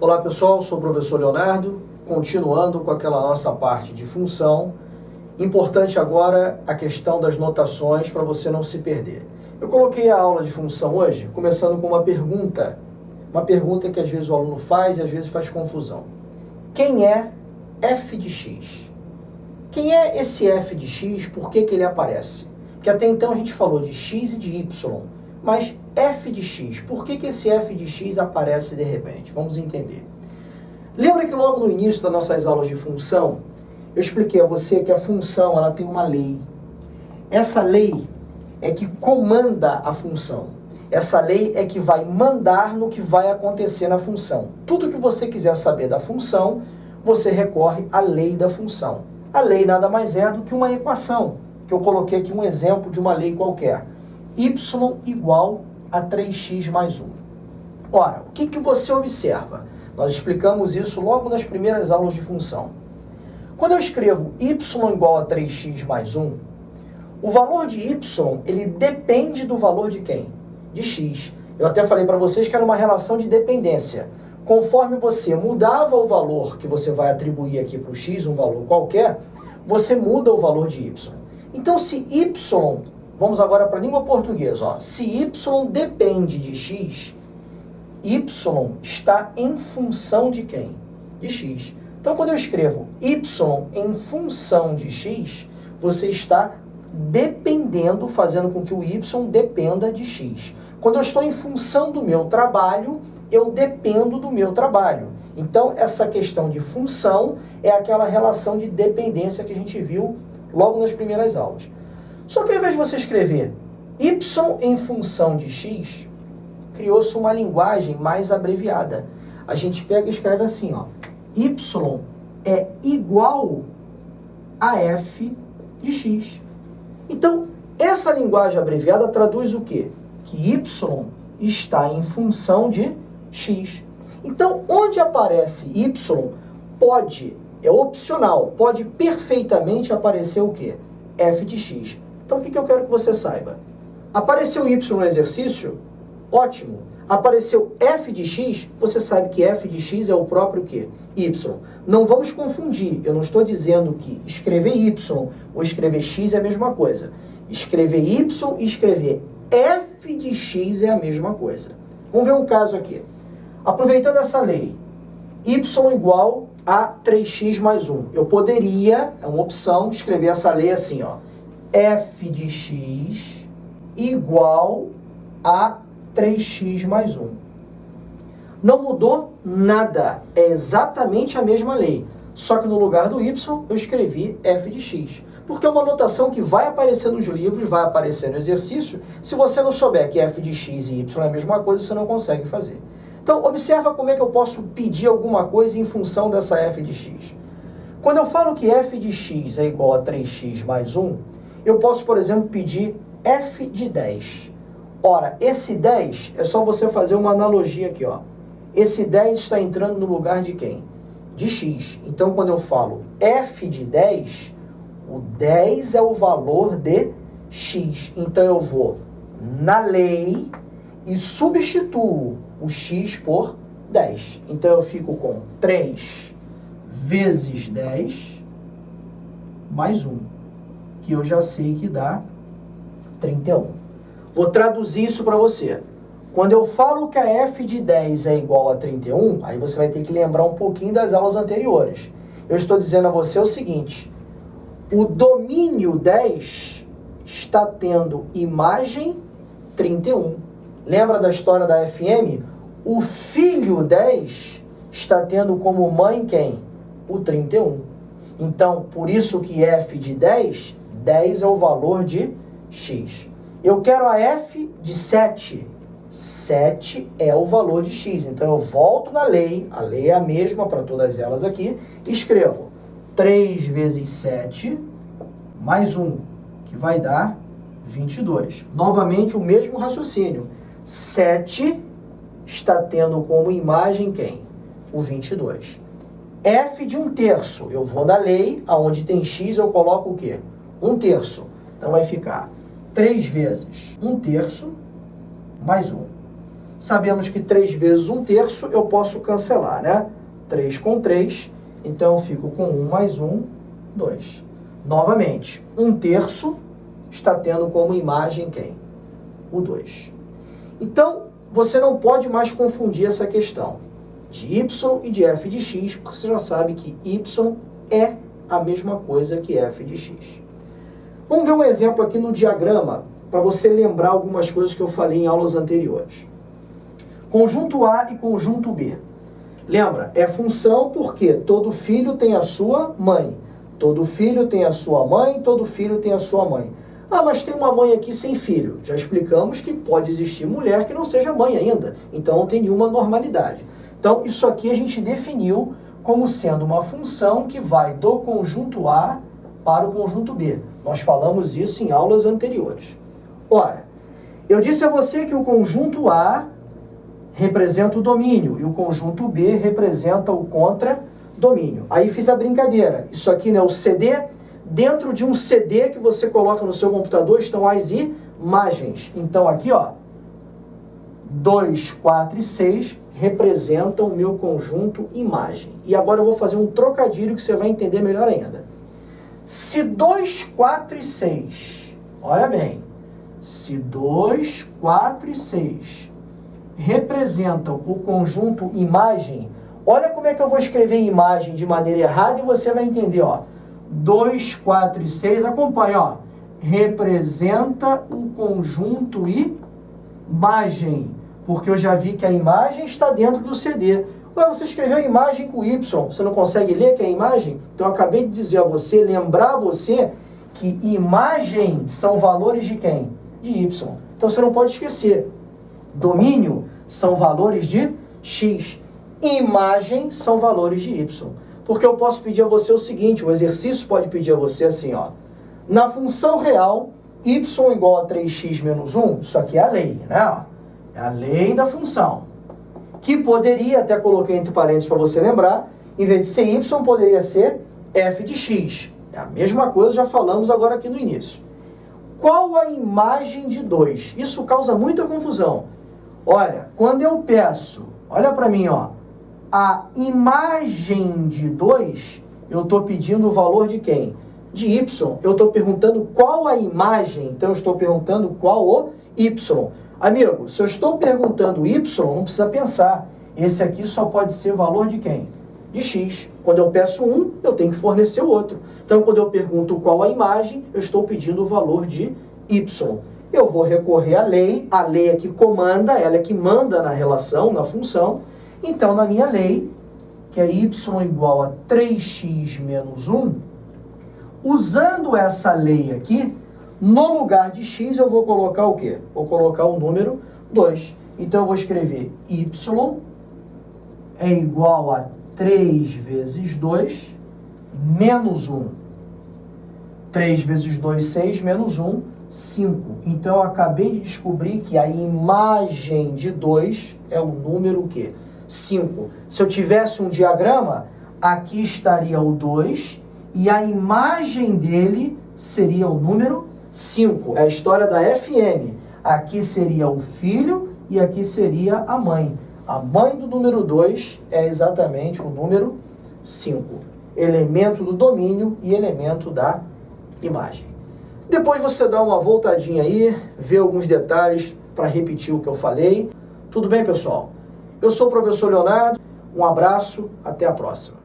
Olá pessoal, sou o professor Leonardo, continuando com aquela nossa parte de função. Importante agora a questão das notações para você não se perder. Eu coloquei a aula de função hoje, começando com uma pergunta que às vezes o aluno faz e às vezes faz confusão. Quem é f de x? Quem é esse f de x? Por que ele aparece? Porque até então a gente falou de x e de y, mas f de x, por que esse f de x aparece de repente? Vamos entender. Lembra que logo no início das nossas aulas de função, eu expliquei a você que a função ela tem uma lei. Essa lei é que comanda a função. Essa lei é que vai mandar no que vai acontecer na função. Tudo que você quiser saber da função, você recorre à lei da função. A lei nada mais é do que uma equação, que eu coloquei aqui um exemplo de uma lei qualquer. Y igual a 3x mais 1. Ora, o que você observa? Nós explicamos isso logo nas primeiras aulas de função. Quando eu escrevo y igual a 3x mais 1, o valor de y, ele depende do valor de quem? De x. Eu até falei para vocês que era uma relação de dependência. Conforme você mudava o valor que você vai atribuir aqui para o x, um valor qualquer, você muda o valor de y. Então, se y, vamos agora para a língua portuguesa, ó, se y depende de x, y está em função de quem? De x. Então, quando eu escrevo y em função de x, você está dependendo, fazendo com que o y dependa de x. Quando eu estou em função do meu trabalho, eu dependo do meu trabalho. Então, essa questão de função é aquela relação de dependência que a gente viu logo nas primeiras aulas. Só que ao invés de você escrever y em função de x, criou-se uma linguagem mais abreviada. A gente pega e escreve assim, ó, y é igual a f de x. Então, essa linguagem abreviada traduz o quê? Que y está em função de x. Então, onde aparece y, é opcional, pode perfeitamente aparecer o quê? F de x. Então, o que eu quero que você saiba? Apareceu y no exercício? Ótimo. Apareceu f de x, você sabe que f de x é o próprio quê? Y. Não vamos confundir. Eu não estou dizendo que escrever y ou escrever x é a mesma coisa. Escrever y e escrever f de x é a mesma coisa. Vamos ver um caso aqui. Aproveitando essa lei, y igual a 3x mais 1. Eu poderia, é uma opção, escrever essa lei assim, ó. F de x igual a 3x mais 1. Não mudou nada. É exatamente a mesma lei. Só que no lugar do y, eu escrevi f de x. Porque é uma notação que vai aparecer nos livros, vai aparecer no exercício. Se você não souber que f de x e y é a mesma coisa, você não consegue fazer. Então, observa como é que eu posso pedir alguma coisa em função dessa f de x. Quando eu falo que f de x é igual a 3x mais 1, eu posso, por exemplo, pedir f de 10. Ora, esse 10 é só você fazer uma analogia aqui, ó. Esse 10 está entrando no lugar de quem? De x. Então, quando eu falo f de 10, o 10 é o valor de x. Então, eu vou na lei e substituo o x por 10. Então, eu fico com 3 vezes 10 mais 1, que eu já sei que dá 31. Vou traduzir isso para você. Quando eu falo que a f de 10 é igual a 31, aí você vai ter que lembrar um pouquinho das aulas anteriores. Eu estou dizendo a você o seguinte: o domínio 10 está tendo imagem 31. Lembra da história da FM? O filho 10 está tendo como mãe quem? O 31. Então, por isso que f de 10, 10 é o valor de x. Eu quero a f de 7. 7 é o valor de x. Então, eu volto na lei, a lei é a mesma para todas elas aqui, e escrevo 3 vezes 7 mais 1, que vai dar 22. Novamente, o mesmo raciocínio. 7 está tendo como imagem quem? O 22. F de 1/3. Eu vou na lei, aonde tem x, eu coloco o quê? 1/3. Então, vai ficar 3 vezes 1/3 mais 1. Sabemos que 3 vezes 1/3 eu posso cancelar, né? 3 com 3, então eu fico com 1 mais 1, 2. Novamente, 1/3 está tendo como imagem quem? O 2. Então, você não pode mais confundir essa questão de y e de f de x, porque você já sabe que y é a mesma coisa que f de x. Vamos ver um exemplo aqui no diagrama, para você lembrar algumas coisas que eu falei em aulas anteriores. Conjunto A e conjunto B. Lembra, é função porque todo filho tem a sua mãe. Todo filho tem a sua mãe, todo filho tem a sua mãe. Ah, mas tem uma mãe aqui sem filho. Já explicamos que pode existir mulher que não seja mãe ainda. Então não tem nenhuma normalidade. Então isso aqui a gente definiu como sendo uma função que vai do conjunto A para o conjunto B. Nós falamos isso em aulas anteriores. Ora, eu disse a você que o conjunto A representa o domínio e o conjunto B representa o contradomínio. Aí fiz a brincadeira. Isso aqui, né, o CD, dentro de um CD que você coloca no seu computador estão as imagens. Então aqui, ó, 2, 4 e 6 representam o meu conjunto imagem. E agora eu vou fazer um trocadilho que você vai entender melhor ainda. Se 2, 4 e 6, olha bem, se 2, 4 e 6 representam o conjunto imagem, olha como é que eu vou escrever imagem de maneira errada e você vai entender, ó. 2, 4 e 6, acompanha, ó. Representa o conjunto imagem, porque eu já vi que a imagem está dentro do CD. Ué, você escreveu imagem com Y, você não consegue ler que é imagem? Então eu acabei de dizer a você, lembrar você, que imagem são valores de quem? De Y. Então você não pode esquecer. Domínio são valores de X. Imagem são valores de Y. Porque eu posso pedir a você o seguinte, o exercício pode pedir a você assim, ó. Na função real, y igual a 3x menos 1, isso aqui é a lei, né? É a lei da função. Que poderia, até coloquei entre parênteses para você lembrar, em vez de ser y, poderia ser f de x. É a mesma coisa, já falamos agora aqui no início. Qual a imagem de 2? Isso causa muita confusão. Olha, quando eu peço, olha para mim, ó, a imagem de 2, eu estou pedindo o valor de quem? De y. Eu estou perguntando qual a imagem, então eu estou perguntando qual o y. Amigo, se eu estou perguntando y, não precisa pensar. Esse aqui só pode ser valor de quem? De x. Quando eu peço um, eu tenho que fornecer o outro. Então, quando eu pergunto qual a imagem, eu estou pedindo o valor de y. Eu vou recorrer à lei, a lei é que comanda, ela é que manda na relação, na função. Então, na minha lei, que é y igual a 3x menos 1, usando essa lei aqui, no lugar de x eu vou colocar o quê? Vou colocar o número 2. Então, eu vou escrever y é igual a 3 vezes 2 menos 1. 3 vezes 2, 6, menos 1, 5. Então, eu acabei de descobrir que a imagem de 2 é o número o quê? 5. Se eu tivesse um diagrama, aqui estaria o 2 e a imagem dele seria o número 5. É a história da FN. Aqui seria o filho e aqui seria a mãe. A mãe do número 2 é exatamente o número 5. Elemento do domínio e elemento da imagem. Depois você dá uma voltadinha aí, vê alguns detalhes para repetir o que eu falei. Tudo bem, pessoal? Eu sou o professor Leonardo, um abraço, até a próxima.